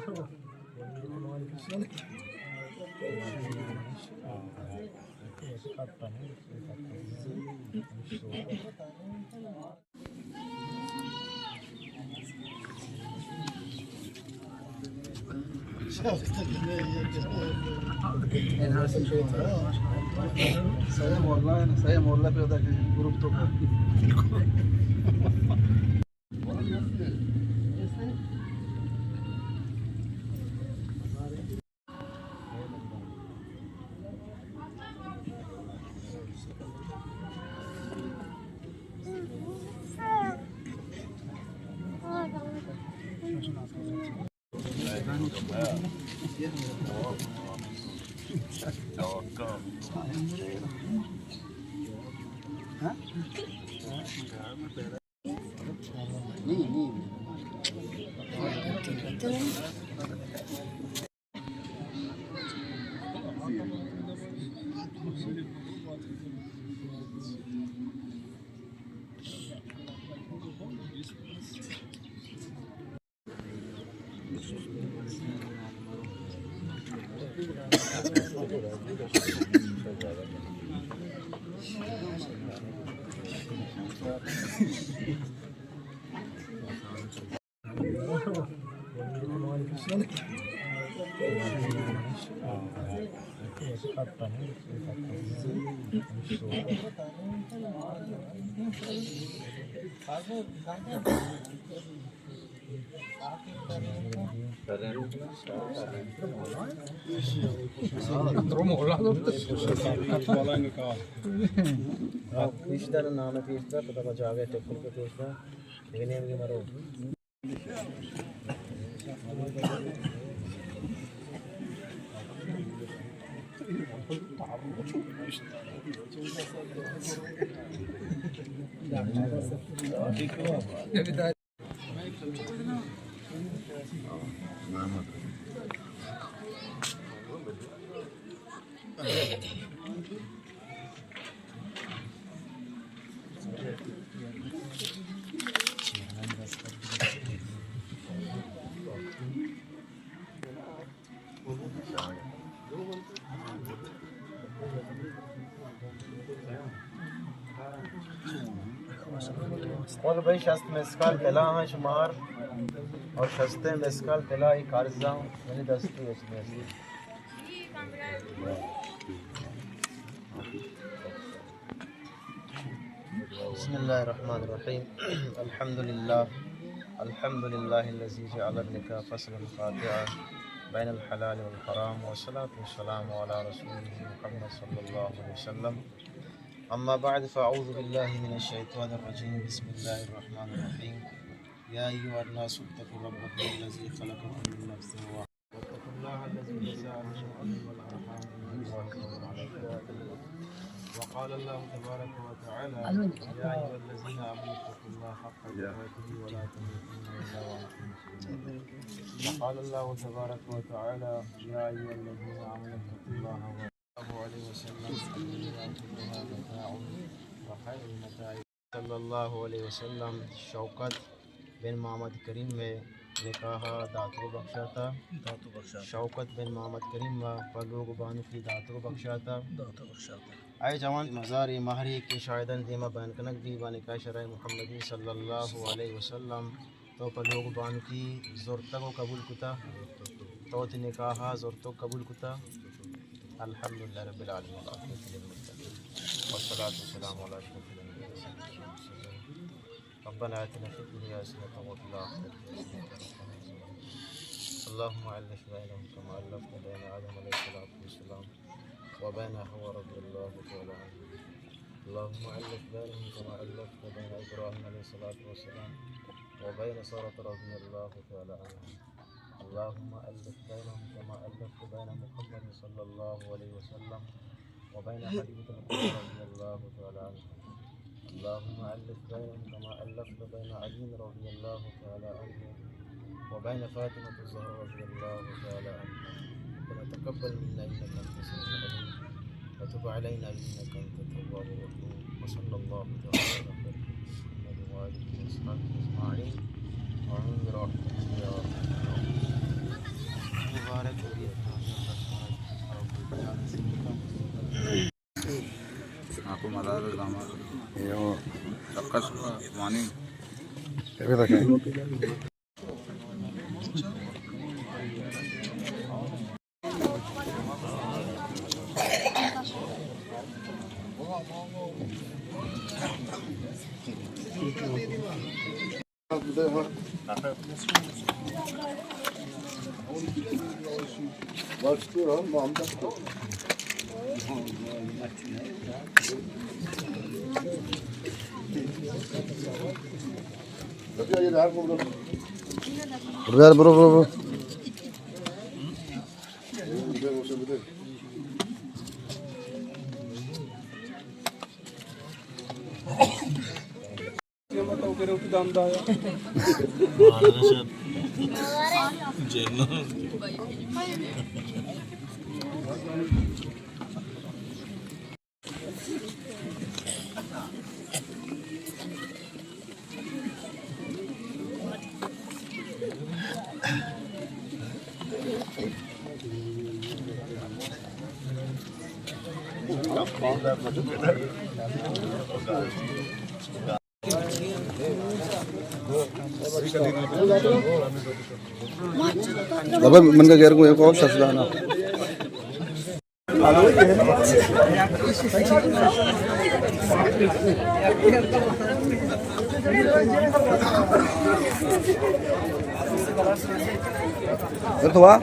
Saya mau live ada di grup tuh. Pişler nane pişler, tada bacağı tekul ke pişler, evine maro. और भाई शस्त मेस्काल तला है शुमार और शस्ते मेस्काल तला ही कारजा मैंने दस्ती इसमें बिस्मिल्लाहिर्रहमानिर्रहीम अल्हम्दुलिल्लाह الذي جعل النكاح فصلا قاطعا بين الحلال والحرام والصلاة والسلام على رسوله محمد صلى الله عليه وسلم أما بعد فأعوذ بالله من الشيطان الرجيم بسم الله الرحمن الرحيم يا أيها الناس اتقوا ربكم الذي خلقكم من نفس واحدة واتقوا الله الذي تساءلون به والأرحام إن الله كان عليكم وقال الله تبارك وتعالى يا أيها الذين آمنوا اتقوا الله حق تقاته ولا تموتن إلا وأنتم مسلمون وقال الله تبارك وتعالى يا أيها الذين آمنوا اتقوا الله عليه وسلم كلها متاع وخير المتاع صلى الله عليه वसल्लम शौकत बिन मोहम्मद करीम में निकाह दातु बख्शा था शौकत बिन मोहम्मद करीम में फलोग बानु की दातु बख्शा था आए जवान मज़ार महरी के शायदन दीमा बयान कनक दी व निकाह शरय मुहम्मदी सल्लल्लाहु अलैहि वसल्लम तो फलोग बानु की ज़ुरता को कबूल कुता तो निकाह ज़ुरतो कबूल कुता अल्हम्दुलिल्लाह रब्बिल आलमीन वस्सलातु वस्सलामु अला अशरफिल अंबिया रब्बना आतिना फिद दुनिया हसनतन व फिल आखिरति अल्लाहुम्मा अल्लिफ बैनहुम कमा अल्लफ़्ता बैन आदम अलैहिस्सलातु वस्सलाम व बैन हव्वा रज़ियल्लाहु तआला अन्हा अल्लाहुम्मा अल्लिफ बैनहुम कमा अल्लफ़्ता बैन इब्राहीम अलैहिस्सलातु वस्सलाम व बैन सारत रज़ियल्लाहु तआला अन्हा اللهم ألف بينهم كما ألفت بين محمد صلى الله عليه وسلم وبين خديجة رضي الله تعالى عنها اللهم ألف بينهم كما ألفت بين علي رضي الله تعالى عنه وبين فاطمة الزهراء رضي الله تعالى عنها ربنا تقبل منا إنك أنت السميع العليم وتب علينا إنك أنت التواب الرحيم وصلى الله تعالى على خير محمد وآله وأصحابه أجمعين وعن برحمتك يا رب مدار الأعمال ايوه شقة 80. كده كده برو برو برو Dapat man ka gear ko yung ko sa sudah na. Bertuah?